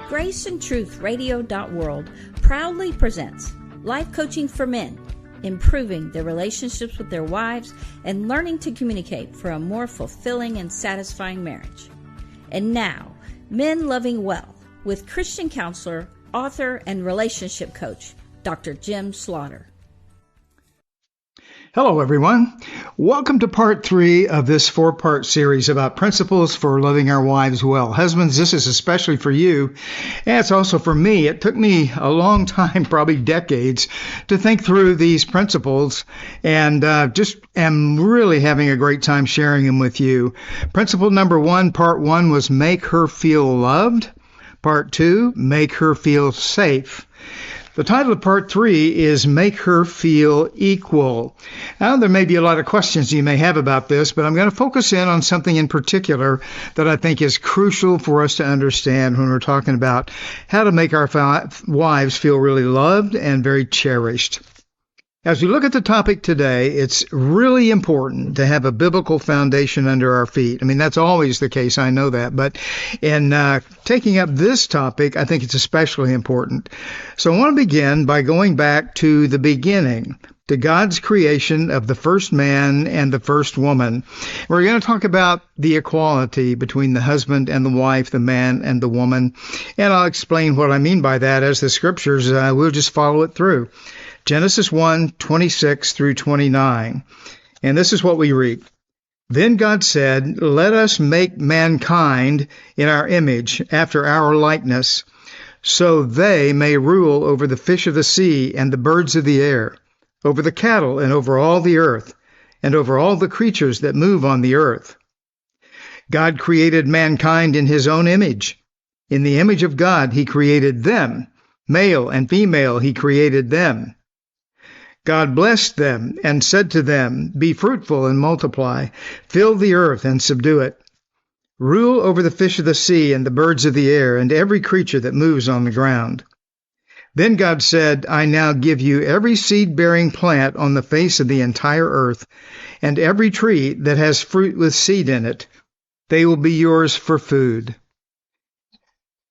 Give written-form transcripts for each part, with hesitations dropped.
GraceandTruthRadio.world proudly presents Life Coaching for Men, improving their relationships with their wives and learning to communicate for a more fulfilling and satisfying marriage. And now, Men Loving Well, with Christian counselor, author, and relationship coach, Dr. Jim Slaughter. Hello, everyone. Welcome to part 3 of this 4-part series about principles for loving our wives well. Husbands, this is especially for you, and it's also for me. It took me a long time, probably decades, to think through these principles, and just am really having a great time sharing them with you. Principle number 1, part 1, was make her feel loved. Part 2, make her feel safe. The title of part 3 is Make Her Feel Equal. Now, there may be a lot of questions you may have about this, but I'm going to focus in on something in particular that I think is crucial for us to understand when we're talking about how to make our wives feel really loved and very cherished. As we look at the topic today, it's really important to have a biblical foundation under our feet. I mean, that's always the case, I know that, but in taking up this topic, I think it's especially important. So I want to begin by going back to the beginning, to God's creation of the first man and the first woman. We're going to talk about the equality between the husband and the wife, the man and the woman, and I'll explain what I mean by that as the scriptures, we'll just follow it through. Genesis 1:26 through 29. And this is what we read. Then God said, "Let us make mankind in our image, after our likeness, so they may rule over the fish of the sea and the birds of the air, over the cattle and over all the earth, and over all the creatures that move on the earth." God created mankind in his own image. In the image of God, he created them. Male and female, he created them. God blessed them and said to them, "Be fruitful and multiply, fill the earth and subdue it. Rule over the fish of the sea and the birds of the air and every creature that moves on the ground." Then God said, "I now give you every seed-bearing plant on the face of the entire earth, and every tree that has fruit with seed in it. They will be yours for food."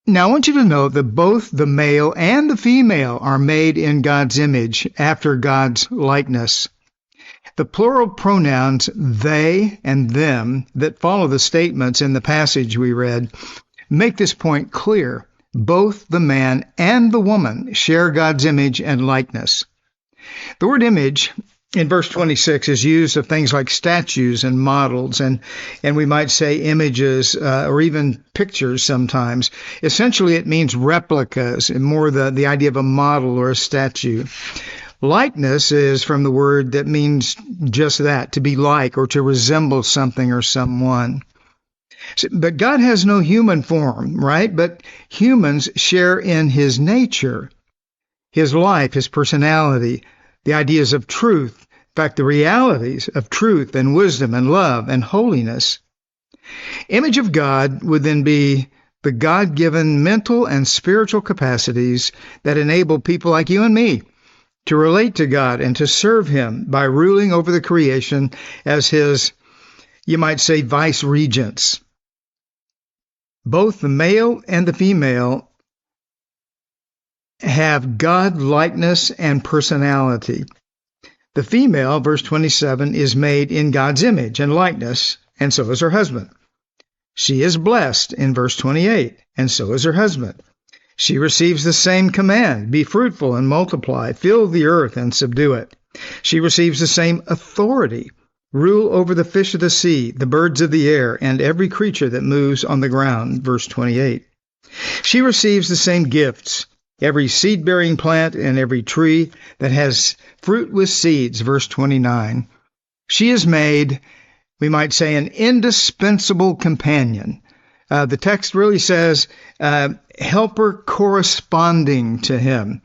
Now, I want you to know that both the male and the female are made in God's image, after God's likeness. The plural pronouns they and them that follow the statements in the passage we read make this point clear. Both the man and the woman share God's image and likeness. The word image in verse 26 is used of things like statues and models, and we might say images or even pictures sometimes. Essentially, it means replicas, and more the idea of a model or a statue. Likeness is from the word that means just that, to be like or to resemble something or someone. But God has no human form, right? But humans share in his nature, his life, his personality, the ideas of truth, in fact, the realities of truth and wisdom and love and holiness. Image of God would then be the God-given mental and spiritual capacities that enable people like you and me to relate to God and to serve him by ruling over the creation as his, you might say, vice regents. Both the male and the female have God likeness and personality. The female, verse 27, is made in God's image and likeness, and so is her husband. She is blessed in verse 28, and so is her husband. She receives the same command, be fruitful and multiply, fill the earth and subdue it. She receives the same authority, rule over the fish of the sea, the birds of the air, and every creature that moves on the ground, verse 28. She receives the same gifts, every seed-bearing plant and every tree that has fruit with seeds, verse 29. She is made, we might say, an indispensable companion. The text really says, helper corresponding to him.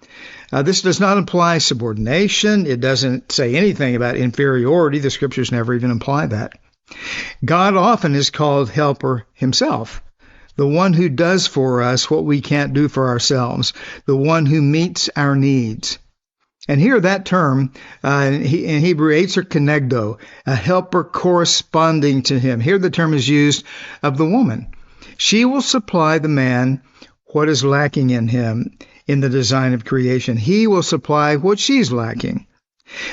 This does not imply subordination. It doesn't say anything about inferiority. The scriptures never even imply that. God often is called helper himself, the one who does for us what we can't do for ourselves, the one who meets our needs. And here that term, in Hebrew, etzer kenegdo, a helper corresponding to him. Here the term is used of the woman. She will supply the man what is lacking in him in the design of creation. He will supply what she's lacking.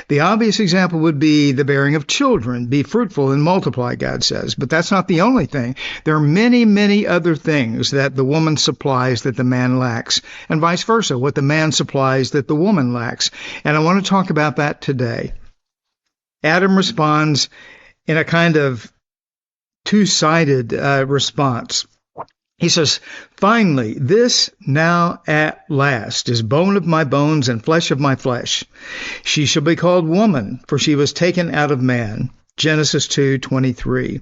The obvious example would be the bearing of children. Be fruitful and multiply, God says. But that's not the only thing. There are many, many other things that the woman supplies that the man lacks, and vice versa, what the man supplies that the woman lacks. And I want to talk about that today. Adam responds in a kind of two-sided response. He says, "Finally, this now at last is bone of my bones and flesh of my flesh. She shall be called woman, for she was taken out of man." Genesis 2:23.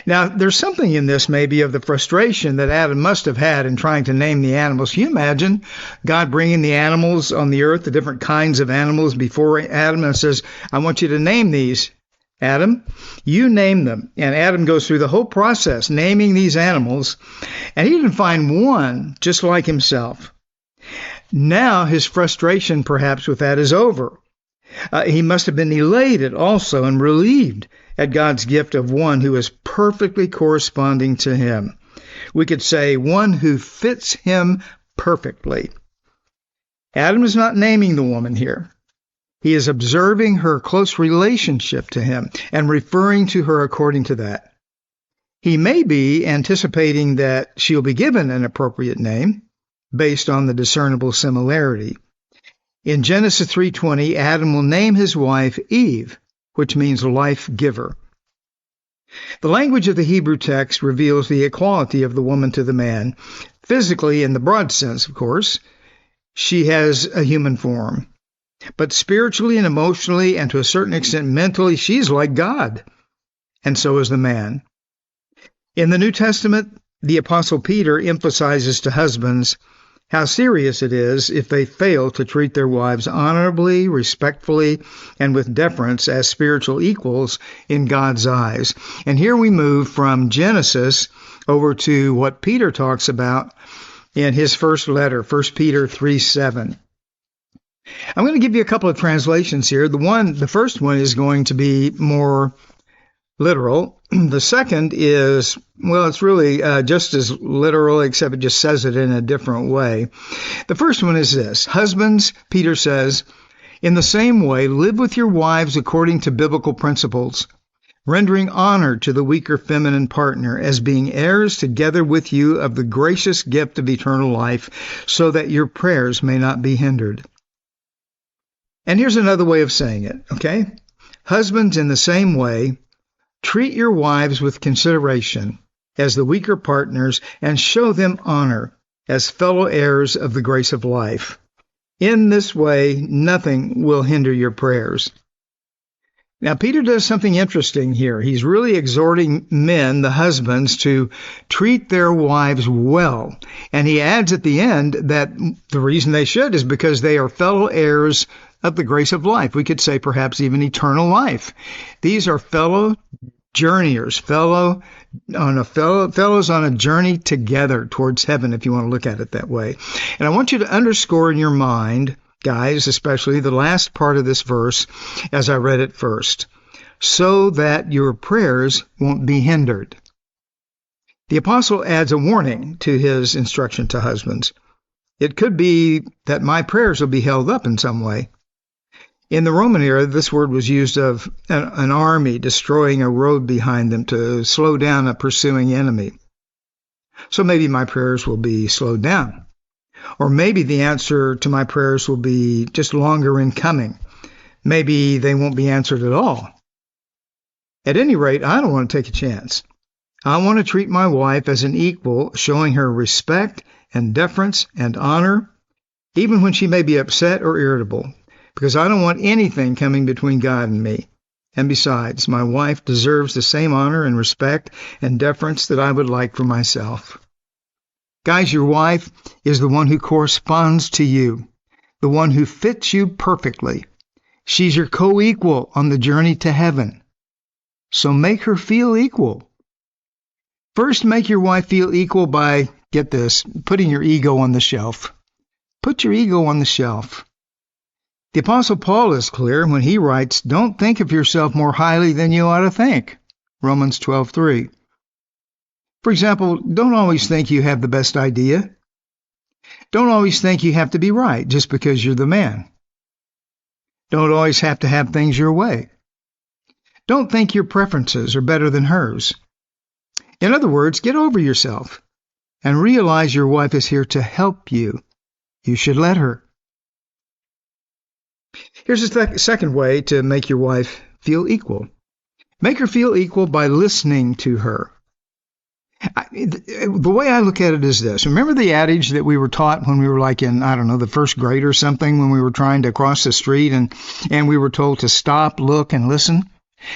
Now, there's something in this maybe of the frustration that Adam must have had in trying to name the animals. Can you imagine God bringing the animals on the earth, the different kinds of animals before Adam, and says, "I want you to name these. Adam, you name them." And Adam goes through the whole process naming these animals, and he didn't find one just like himself. Now his frustration perhaps with that is over. He must have been elated also and relieved at God's gift of one who is perfectly corresponding to him. We could say one who fits him perfectly. Adam is not naming the woman here. He is observing her close relationship to him and referring to her according to that. He may be anticipating that she'll be given an appropriate name based on the discernible similarity. In Genesis 3:20, Adam will name his wife Eve, which means life giver. The language of the Hebrew text reveals the equality of the woman to the man. Physically, in the broad sense, of course, she has a human form. But spiritually and emotionally, and to a certain extent mentally, she's like God. And so is the man. In the New Testament, the Apostle Peter emphasizes to husbands how serious it is if they fail to treat their wives honorably, respectfully, and with deference as spiritual equals in God's eyes. And here we move from Genesis over to what Peter talks about in his first letter, 1 Peter 3:7. I'm going to give you a couple of translations here. The first one is going to be more literal. The second is, well, it's really just as literal, except it just says it in a different way. The first one is this: husbands, Peter says, in the same way, live with your wives according to biblical principles, rendering honor to the weaker feminine partner as being heirs together with you of the gracious gift of eternal life, so that your prayers may not be hindered. And here's another way of saying it, okay? Husbands, in the same way, treat your wives with consideration as the weaker partners and show them honor as fellow heirs of the grace of life. In this way, nothing will hinder your prayers. Now, Peter does something interesting here. He's really exhorting men, the husbands, to treat their wives well. And he adds at the end that the reason they should is because they are fellow heirs of the grace of life. We could say perhaps even eternal life. These are fellow journeyers, fellows on a journey together towards heaven, if you want to look at it that way. And I want you to underscore in your mind, guys, especially the last part of this verse as I read it first, so that your prayers won't be hindered. The apostle adds a warning to his instruction to husbands. It could be that my prayers will be held up in some way. In the Roman era, this word was used of an army destroying a road behind them to slow down a pursuing enemy. So maybe my prayers will be slowed down. Or maybe the answer to my prayers will be just longer in coming. Maybe they won't be answered at all. At any rate, I don't want to take a chance. I want to treat my wife as an equal, showing her respect and deference and honor, even when she may be upset or irritable, because I don't want anything coming between God and me. And besides, my wife deserves the same honor and respect and deference that I would like for myself. Guys, your wife is the one who corresponds to you, the one who fits you perfectly. She's your co-equal on the journey to heaven. So make her feel equal. First, make your wife feel equal by, get this, putting your ego on the shelf. Put your ego on the shelf. The Apostle Paul is clear when he writes, don't think of yourself more highly than you ought to think. Romans 12:3. For example, don't always think you have the best idea. Don't always think you have to be right just because you're the man. Don't always have to have things your way. Don't think your preferences are better than hers. In other words, get over yourself and realize your wife is here to help you. You should let her. Here's a second way to make your wife feel equal. Make her feel equal by listening to her. The way I look at it is this. Remember the adage that we were taught when we were like in, the first grade or something, when we were trying to cross the street and we were told to stop, look, and listen?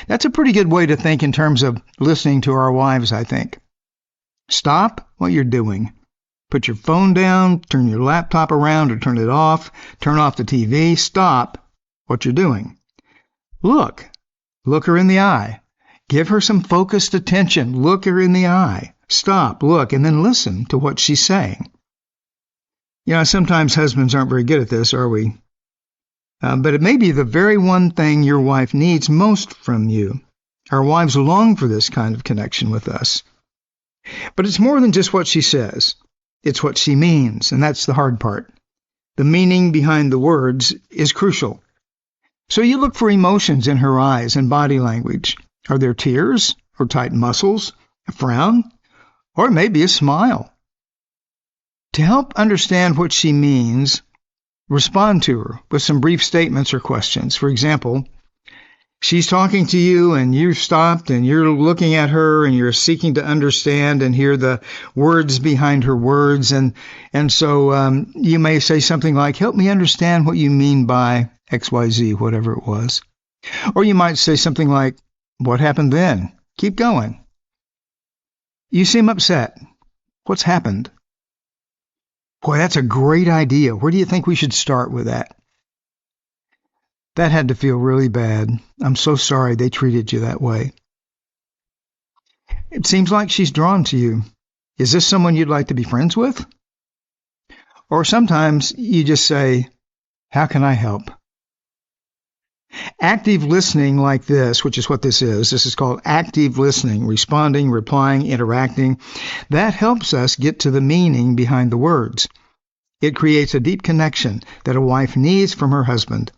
That's a pretty good way to think in terms of listening to our wives, I think. Stop what you're doing. Put your phone down, turn your laptop around or turn it off, turn off the TV, stop what you're doing. Look her in the eye. Give her some focused attention. Look her in the eye. Stop, look, and then listen to what she's saying. Sometimes husbands aren't very good at this, are we? But it may be the very one thing your wife needs most from you. Our wives long for this kind of connection with us. But it's more than just what she says. It's what she means, and that's the hard part. The meaning behind the words is crucial. So you look for emotions in her eyes and body language. Are there tears or tight muscles, a frown, or maybe a smile? To help understand what she means, respond to her with some brief statements or questions. For example, she's talking to you and you've stopped and you're looking at her and you're seeking to understand and hear the words behind her words. And so you may say something like, help me understand what you mean by XYZ, whatever it was. Or you might say something like, what happened then? Keep going. You seem upset. What's happened? Boy, that's a great idea. Where do you think we should start with that? That had to feel really bad. I'm so sorry they treated you that way. It seems like she's drawn to you. Is this someone you'd like to be friends with? Or sometimes you just say, how can I help? Active listening like this, which is what this is called active listening, responding, replying, interacting. That helps us get to the meaning behind the words. It creates a deep connection that a wife needs from her husband.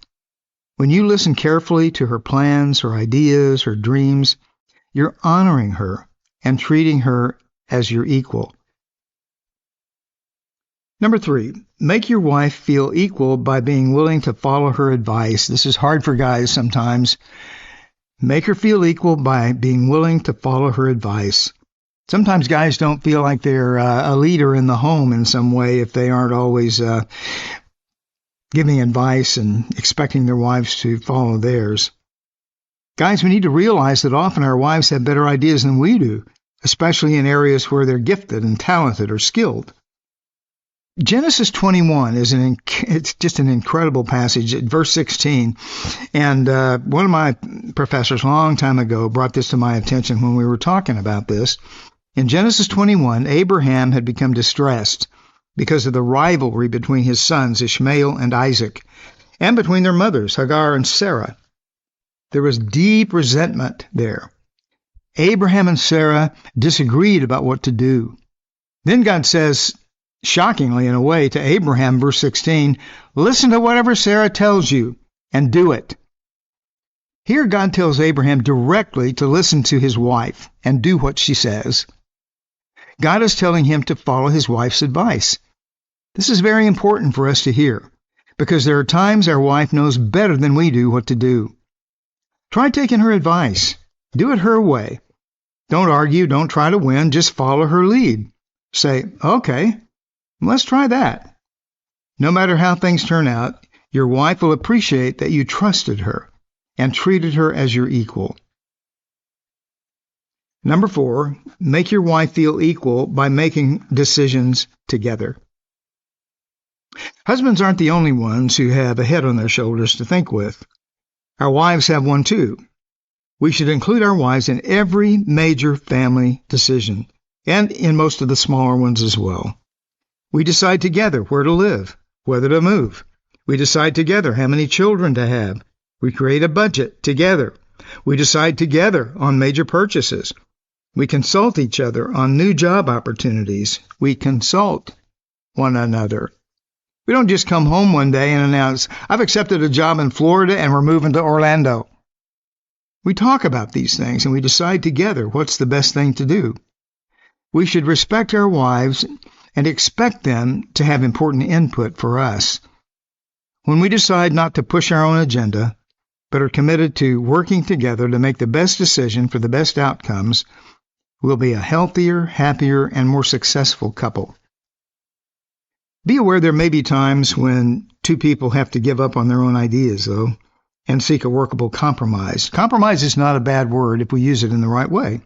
When you listen carefully to her plans, her ideas, her dreams, you're honoring her and treating her as your equal. Number 3, make your wife feel equal by being willing to follow her advice. This is hard for guys sometimes. Make her feel equal by being willing to follow her advice. Sometimes guys don't feel like they're a leader in the home in some way if they aren't always giving advice and expecting their wives to follow theirs. Guys, we need to realize that often our wives have better ideas than we do, especially in areas where they're gifted and talented or skilled. Genesis 21 it's just an incredible passage at verse 16. And one of my professors a long time ago brought this to my attention when we were talking about this. In Genesis 21, Abraham had become distressed because of the rivalry between his sons Ishmael and Isaac, and between their mothers, Hagar and Sarah. There was deep resentment there. Abraham and Sarah disagreed about what to do. Then God says, shockingly in a way, to Abraham, verse 16, listen to whatever Sarah tells you and do it. Here God tells Abraham directly to listen to his wife and do what she says. God is telling him to follow his wife's advice. This is very important for us to hear, because there are times our wife knows better than we do what to do. Try taking her advice. Do it her way. Don't argue, don't try to win, just follow her lead. Say, okay, let's try that. No matter how things turn out, your wife will appreciate that you trusted her and treated her as your equal. Number 4, make your wife feel equal by making decisions together. Husbands aren't the only ones who have a head on their shoulders to think with. Our wives have one too. We should include our wives in every major family decision, and in most of the smaller ones as well. We decide together where to live, whether to move. We decide together how many children to have. We create a budget together. We decide together on major purchases. We consult each other on new job opportunities. We consult one another We don't just come home one day and announce, I've accepted a job in Florida and we're moving to Orlando. We talk about these things and we decide together what's the best thing to do. We should respect our wives and expect them to have important input for us. When we decide not to push our own agenda, but are committed to working together to make the best decision for the best outcomes, we'll be a healthier, happier, and more successful couple. Be aware there may be times when two people have to give up on their own ideas, though, and seek a workable compromise. Compromise is not a bad word if we use it in the right way.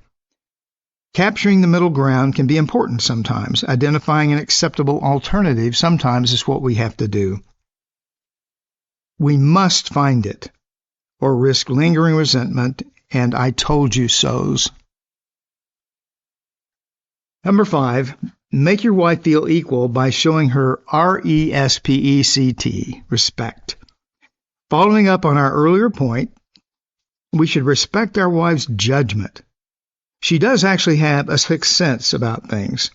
Capturing the middle ground can be important sometimes. Identifying an acceptable alternative sometimes is what we have to do. We must find it, or risk lingering resentment and I told you so's. Number 5, make your wife feel equal by showing her RESPECT, respect. Following up on our earlier point, we should respect our wife's judgment. She does actually have a sixth sense about things.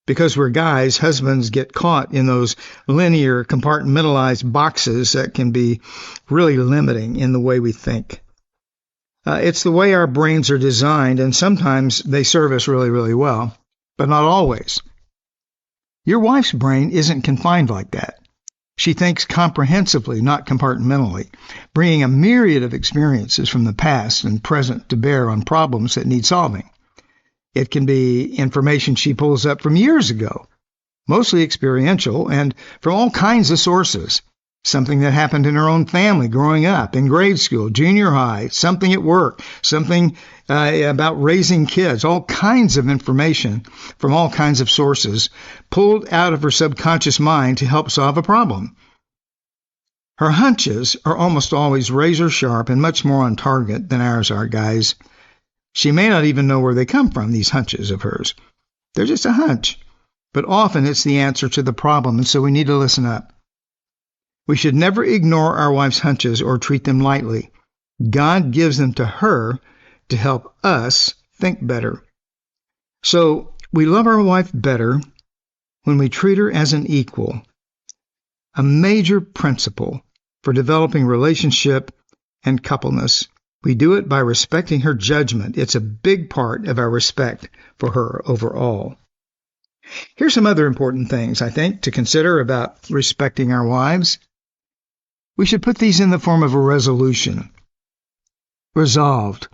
Because we're guys, husbands get caught in those linear, compartmentalized boxes that can be really limiting in the way we think. It's the way our brains are designed, and sometimes they serve us really, really well, but not always. Your wife's brain isn't confined like that. She thinks comprehensively, not compartmentally, bringing a myriad of experiences from the past and present to bear on problems that need solving. It can be information she pulls up from years ago, mostly experiential and from all kinds of sources. Something that happened in her own family growing up, in grade school, junior high, something at work, something about raising kids, all kinds of information from all kinds of sources pulled out of her subconscious mind to help solve a problem. Her hunches are almost always razor sharp and much more on target than ours are, guys. She may not even know where they come from, these hunches of hers. They're just a hunch, but often it's the answer to the problem, and so we need to listen up. We should never ignore our wife's hunches or treat them lightly. God gives them to her to help us think better. So we love our wife better when we treat her as an equal. A major principle for developing relationship and coupleness. We do it by respecting her judgment. It's a big part of our respect for her overall. Here's some other important things, I think, to consider about respecting our wives. We should put these in the form of a resolution. Resolved,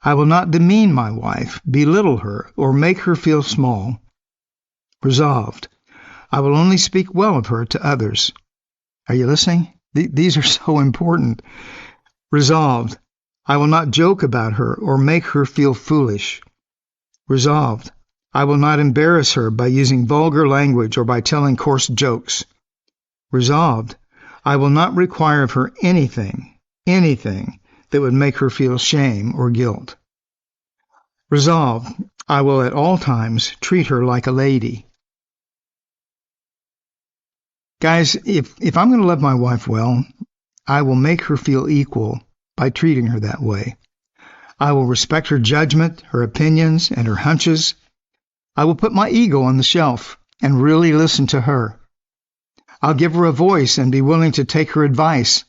I will not demean my wife, belittle her, or make her feel small. Resolved, I will only speak well of her to others. Are you listening? These are so important. Resolved, I will not joke about her or make her feel foolish. Resolved, I will not embarrass her by using vulgar language or by telling coarse jokes. Resolved, I will not require of her anything that would make her feel shame or guilt. Resolved, I will at all times treat her like a lady. Guys, if I'm going to love my wife well, I will make her feel equal by treating her that way. I will respect her judgment, her opinions, and her hunches. I will put my ego on the shelf and really listen to her. I'll give her a voice and be willing to take her advice.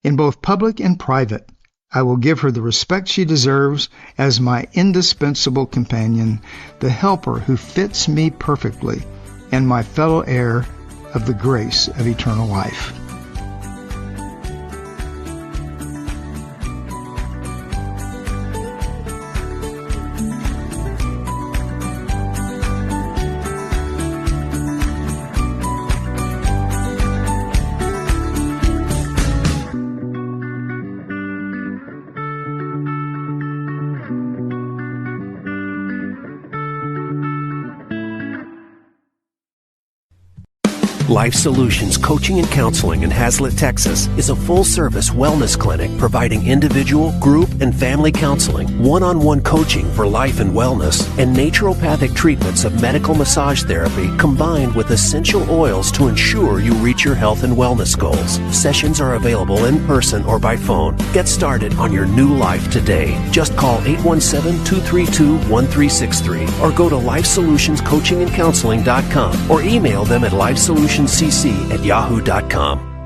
In both public and private, I will give her the respect she deserves as my indispensable companion, the helper who fits me perfectly, and my fellow heir of the grace of eternal life. Life Solutions Coaching and Counseling in Hazlet, Texas is a full-service wellness clinic providing individual, group, and family counseling, one-on-one coaching for life and wellness, and naturopathic treatments of medical massage therapy combined with essential oils to ensure you reach your health and wellness goals. Sessions are available in person or by phone. Get started on your new life today. Just call 817-232-1363 or go to LifeSolutionsCoachingandCounseling.com or email them at lifesolutions relationcc@yahoo.com.